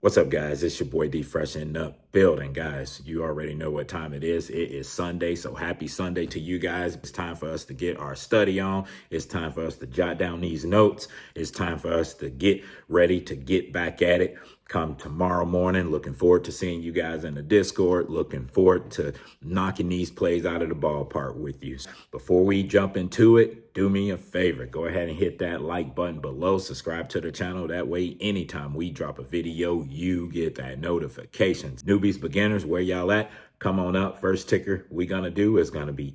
What's up, guys? It's your boy D Fresh in the building. Guys, you already know what time it is. It is Sunday, so happy Sunday to you guys. It's time for us to get our study on. It's time for us to jot down these notes. It's time for us to get ready to get back at it come tomorrow morning. Looking forward to seeing you guys in the Discord. Looking forward to knocking these plays out of the ballpark with you. Before we jump into it, do me a favor. Go ahead and hit that like button below. Subscribe to the channel. That way, anytime we drop a video, you get that notifications. Newbies, beginners, where y'all at? Come on up. First ticker we gonna do is gonna be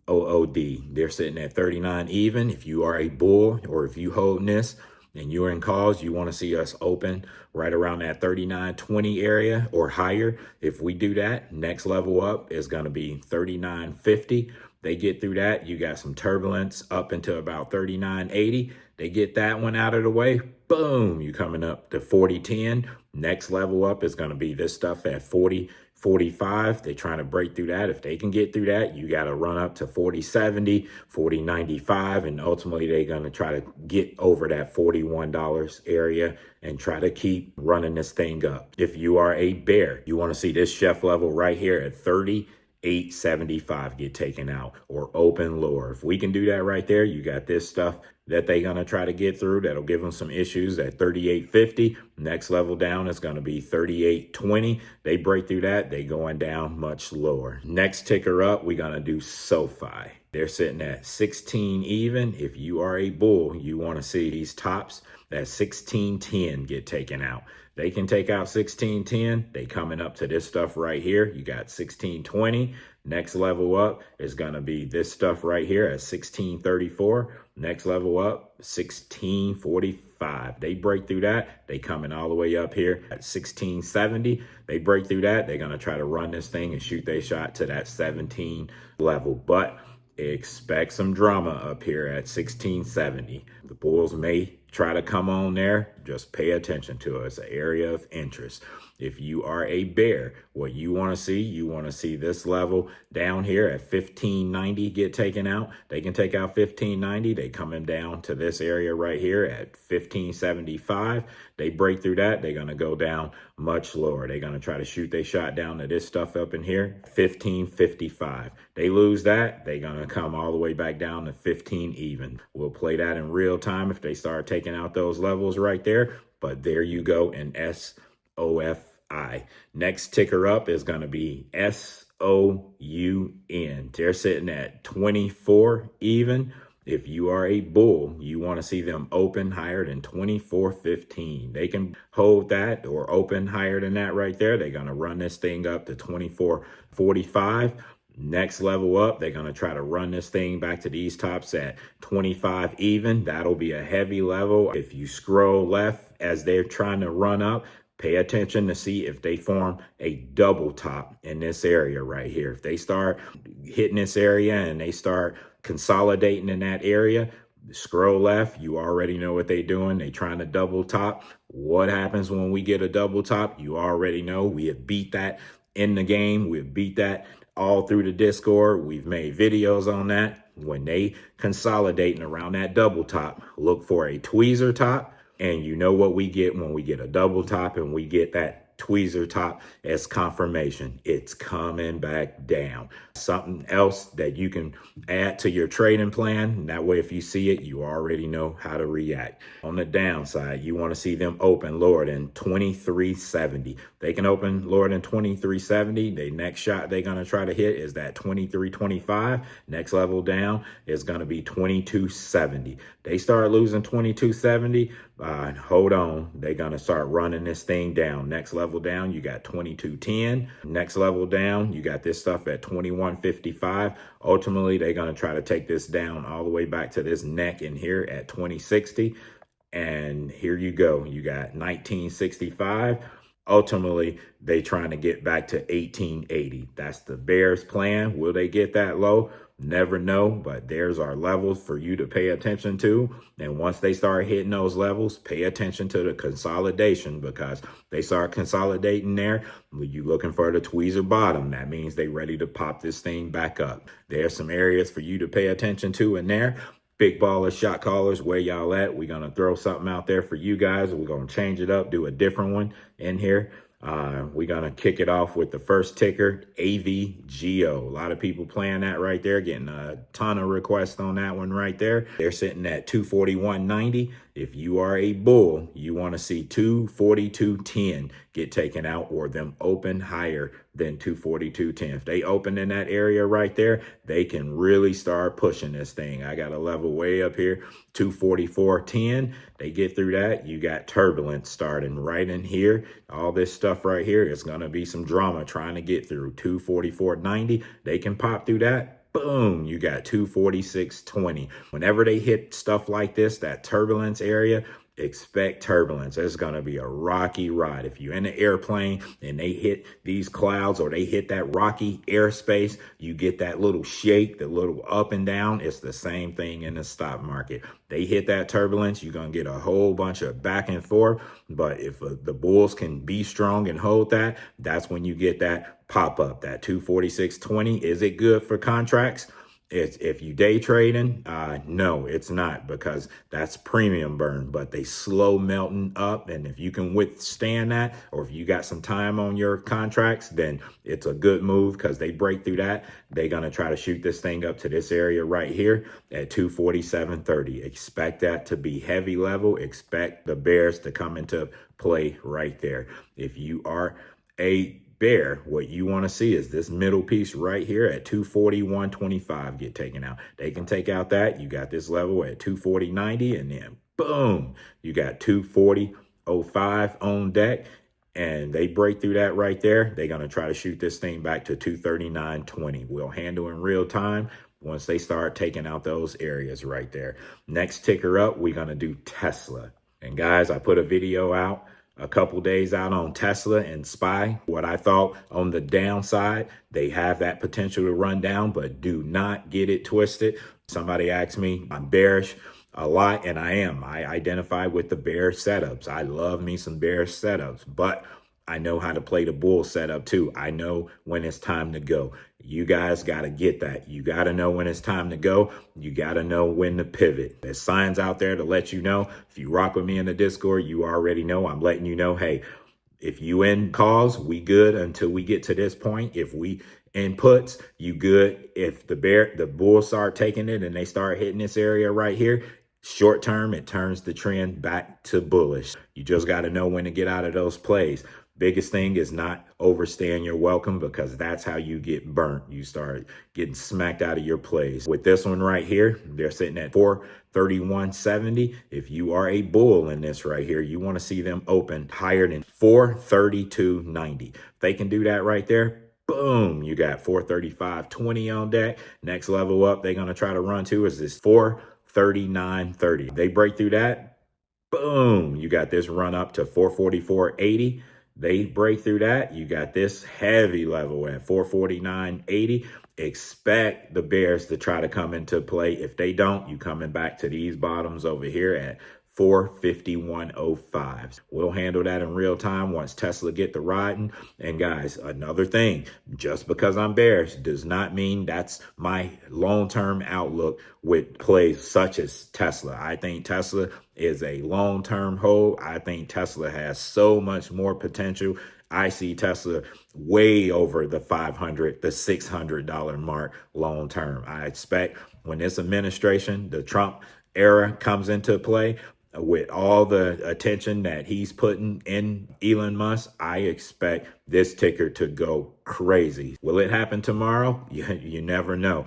HOOD. They're sitting at 39 even. If you are a bull or if you holding this and you're in calls, you want to see us open right around that 39.20 area or higher. If we do that, next level up is going to be 39.50. They get through that, you got some turbulence up into about 39.80. They get that one out of the way. Boom, you coming up to 40.10. Next level up is going to be this stuff at 40.45. They're trying to break through that. If they can get through that, you got to run up to 40.70, 40.95, and ultimately they're going to try to get over that $41 area and try to keep running this thing up. If you are a bear, you want to see this chef level right here at 38.75 get taken out or open lower. If we can do that right there, you got this stuff that they're going to try to get through. That'll give them some issues at 38.50. Next level down is going to be 38.20. They break through that, they going down much lower. Next ticker up, we're going to do SoFi. They're sitting at 16 even. If you are a bull, you want to see these tops at 16.10 get taken out. They can take out 16.10. They coming up to this stuff right here. You got 16.20. Next level up is going to be this stuff right here at 16.34. Next level up, 16.45. They break through that. They coming all the way up here at 16.70. They break through that. They're going to try to run this thing and shoot their shot to that 17 level. But expect some drama up here at 16.70. The bulls may try to come on there. Just pay attention to it. It's an area of interest. If you are a bear, what you want to see this level down here at 15.90 get taken out. They can take out 15.90. They coming down to this area right here at 15.75. They break through that. They're going to go down much lower. They're going to try to shoot their shot down to this stuff up in here, 15.55. They lose that. They're going to come all the way back down to 15 even. We'll play that in real time if they start taking out those levels right there. But there you go in SOFI. Next ticker up is going to be SOUN. They're sitting at 24 even. If you are a bull, you want to see them open higher than 24.15. They can hold that or open higher than that right there. They're going to run this thing up to 24.45. Next level up, they're going to try to run this thing back to these tops at 25 even. That'll be a heavy level. If you scroll left as they're trying to run up, pay attention to see if they form a double top in this area right here. If they start hitting this area and they start consolidating in that area, scroll left, you already know what they're doing. They're trying to double top. What happens when we get a double top? You already know. We have beat that in the game. We've beat that all through the Discord. We've made videos on that. When they consolidating around that double top, look for a tweezer top. And you know what we get when we get a double top and we get that tweezer top as confirmation. It's coming back down. Something else that you can add to your trading plan. That way, if you see it, you already know how to react. On the downside, you want to see them open lower than 23.70. They can open lower than 23.70. The next shot they're going to try to hit is that 23.25. Next level down is going to be 22.70. They start losing 22.70. Hold on. They're going to start running this thing down. Next level down, you got 22.10. Next level down, you got this stuff at 21.55. Ultimately, they're going to try to take this down all the way back to this neck in here at 20.60. And here you go. You got 19.65. Ultimately, they trying to get back to 18.80. That's the Bears plan. Will they get that low? Never know, but there's our levels for you to pay attention to. And once they start hitting those levels, pay attention to the consolidation, because they start consolidating there. You looking for the tweezer bottom. That means they ready to pop this thing back up. There's some areas for you to pay attention to in there. big ballers, shot callers, where y'all at? We're going to throw something out there for you guys. We're going to change it up, do a different one in here. We're going to kick it off with the first ticker, AVGO. A lot of people playing that right there, getting a ton of requests on that one right there. They're sitting at 241.90. If you are a bull, you want to see 242.10 get taken out, or them open higher than 242.10. If they open in that area right there, they can really start pushing this thing. I got a level way up here, 244.10. They get through that, you got turbulence starting right in here. All this stuff right here is going to be some drama trying to get through 244.90. They can pop through that. Boom, you got 246.20. Whenever they hit stuff like this, that turbulence area, expect turbulence. It's going to be a rocky ride. If you're in an airplane and they hit these clouds or they hit that rocky airspace, you get that little shake, the little up and down. It's the same thing in the stock market. They hit that turbulence, you're going to get a whole bunch of back and forth. But if the bulls can be strong and hold that, that's when you get that pop up, that 246.20. Is it good for contracts? If you day trading, no, it's not, because that's premium burn, but they slow melting up. And if you can withstand that, or if you got some time on your contracts, then it's a good move, because they break through that. They're going to try to shoot this thing up to this area right here at 247.30. Expect that to be heavy level. Expect the bears to come into play right there. If you are a bear, what you want to see is this middle piece right here at 241.25 get taken out. They can take out that. You got this level at 240.90, and then boom, you got 240.05 on deck. And they break through that right there, they're going to try to shoot this thing back to 239.20. We'll handle in real time once they start taking out those areas right there. Next ticker up, we're going to do Tesla. And guys, I put a video out a couple days out on Tesla and SPY. What I thought on the downside, they have that potential to run down, but do not get it twisted. Somebody asked me, I'm bearish a lot, and I am. I identify with the bear setups. I love me some bearish setups, but I know how to play the bull setup too. I know when it's time to go. You guys got to get that. You got to know when it's time to go. You got to know when to pivot. There's signs out there to let you know. If you rock with me in the Discord, you already know. I'm letting you know, hey, if you in calls, we good until we get to this point. If we in puts, you good. If the bulls start taking it and they start hitting this area right here, short term, it turns the trend back to bullish. You just got to know when to get out of those plays. Biggest thing is not overstaying your welcome, because that's how you get burnt. You start getting smacked out of your plays. With this one right here, they're sitting at 431.70. If you are a bull in this right here, you want to see them open higher than 432.90. If they can do that right there, boom, you got 435.20 on deck. Next level up they're going to try to run to is this 439.30. They break through that, boom, you got this run up to 444.80. They break through that, you got this heavy level at 449.80. Expect the bears to try to come into play. If they don't, you coming back to these bottoms over here at 451.05. We'll handle that in real time once Tesla get the riding. And guys, another thing, just because I'm bearish does not mean that's my long-term outlook with plays such as Tesla. I think Tesla is a long-term hold. I think Tesla has so much more potential. I see Tesla way over the $500, the $600 mark long term. I expect when this administration, the Trump era, comes into play, with all the attention that he's putting in Elon Musk, I expect this ticker to go crazy. Will it happen tomorrow? You never know.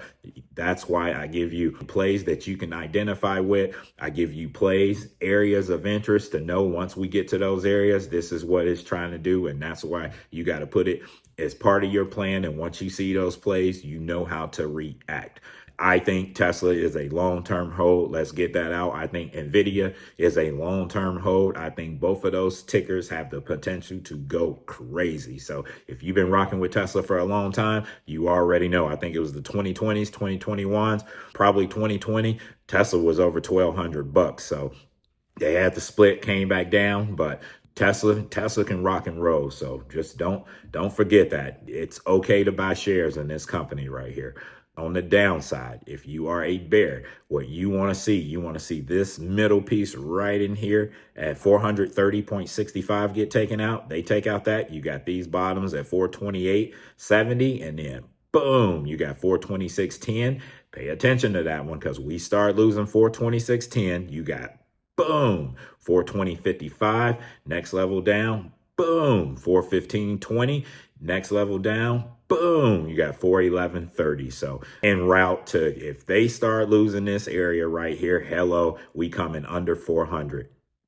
That's why I give you plays that you can identify with. I give you plays, areas of interest to know once we get to those areas, this is what it's trying to do. And that's why you got to put it as part of your plan. And once you see those plays, you know how to react. I think Tesla is a long-term hold. Let's get that out. I think NVIDIA is a long-term hold. I think both of those tickers have the potential to go crazy. So if you've been rocking with Tesla for a long time, you already know. I think it was the 2020s, 2021s, probably 2020. Tesla was over $1,200. So they had the split, came back down, but Tesla can rock and roll. So just don't forget that it's okay to buy shares in this company right here. On the downside, if you are a bear, what you want to see this middle piece right in here at 430.65 get taken out. They take out that. You got these bottoms at 428.70, and then boom, you got 426.10. Pay attention to that one, because we start losing 426.10. You got boom, 420.55. Next level down, boom, 415.20. Next level down, boom, you got 411.30. So en route to, if they start losing this area right here, hello, we coming under 400.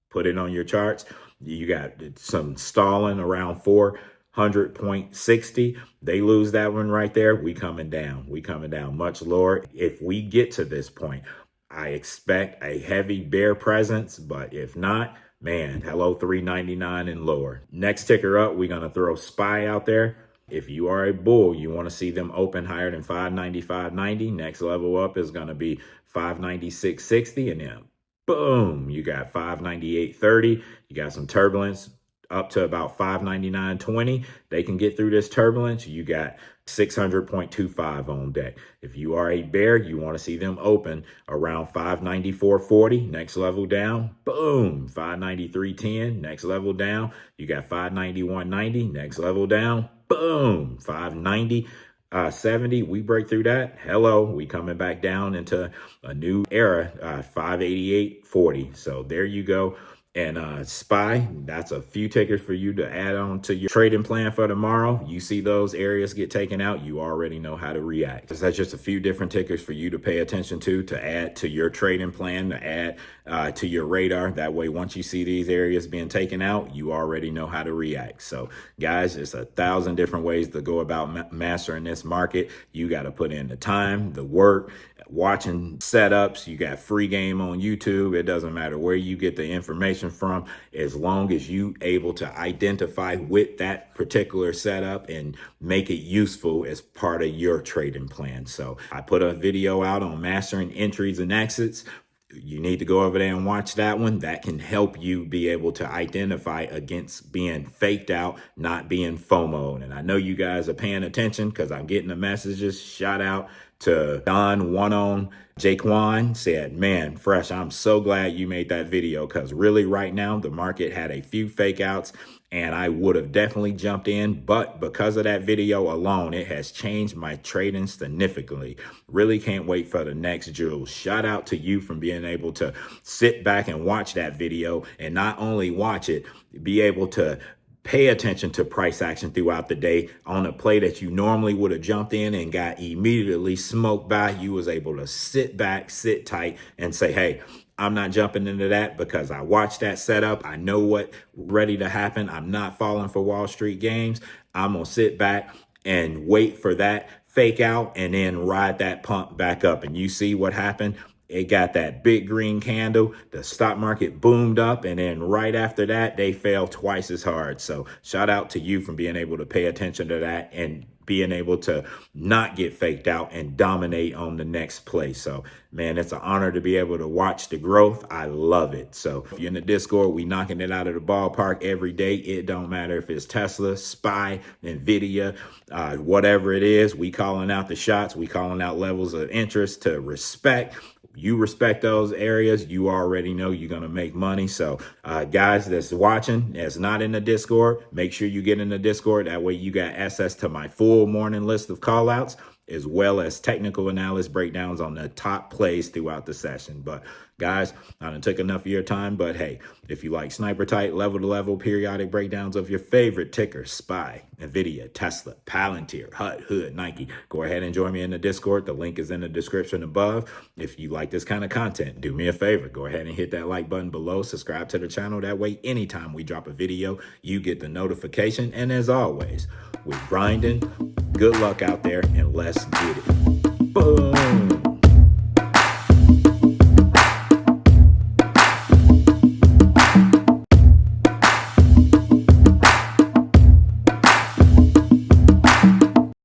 Put it on your charts. You got some stalling around 400.60. They lose that one right there, we coming down. We coming down much lower. If we get to this point, I expect a heavy bear presence, but if not, man, hello, 399 and lower. Next ticker up, we're going to throw SPY out there. If you are a bull, you want to see them open higher than 595.90. Next level up is going to be 596.60, and then boom, you got 598.30. You got some turbulence up to about 599.20. They can get through this turbulence. You got 600.25 on deck. If you are a bear, you want to see them open around 594.40. Next level down, boom, 593.10. Next level down, you got 591.90. Next level down, boom, 590.70. We break through that, hello, we coming back down into a new era, 588.40. So there you go. And SPY, that's a few tickers for you to add on to your trading plan for tomorrow. You see those areas get taken out, you already know how to react. So that's just a few different tickers for you to pay attention to add to your trading plan, to add to your radar. That way, once you see these areas being taken out, you already know how to react. So guys, it's 1,000 different ways to go about mastering this market. You got to put in the time, the work, watching setups. You got free game on YouTube. It doesn't matter where you get the information from, as long as you able to identify with that particular setup and make it useful as part of your trading plan. So I put a video out on mastering entries and exits. You need to go over there and watch that one. That can help you be able to identify against being faked out, not being FOMO'd. And I know you guys are paying attention, because I'm getting the messages. Shout out to Don One on Jaquan, said, man, Fresh, I'm so glad you made that video, because really right now the market had a few fake outs and I would have definitely jumped in, but because of that video alone, it has changed my trading significantly. Really can't wait for the next jewel. Shout out to you from being able to sit back and watch that video, and not only watch it, be able to pay attention to price action throughout the day on a play that you normally would have jumped in and got immediately smoked by. You was able to sit back, sit tight, and say, hey, I'm not jumping into that because I watched that setup. I know what ready to happen. I'm not falling for Wall Street games. I'm going to sit back and wait for that fake out and then ride that pump back up. And you see what happened? It got that big green candle. The stock market boomed up, and then right after that, they fell twice as hard. So shout out to you from being able to pay attention to that and being able to not get faked out and dominate on the next play. So, man, it's an honor to be able to watch the growth. I love it. So if you're in the Discord, we knocking it out of the ballpark every day. It don't matter if it's Tesla, SPY, NVIDIA, whatever it is. We calling out the shots. We calling out levels of interest to respect. You respect those areas, you already know you're going to make money. So guys that's watching, that's not in the Discord, make sure you get in the Discord. That way you got access to my full morning list of call outs, as well as technical analysis breakdowns on the top plays throughout the session. But guys, I done took enough of your time, but hey, if you like sniper tight, level to level periodic breakdowns of your favorite tickers, SPY, NVIDIA, Tesla, Palantir, HUD, Hood, Nike, go ahead and join me in the Discord. The link is in the description above. If you like this kind of content, do me a favor, go ahead and hit that like button below, subscribe to the channel. That way, anytime we drop a video, you get the notification. And as always, we're grinding. Good luck out there, and let's get it. Boom.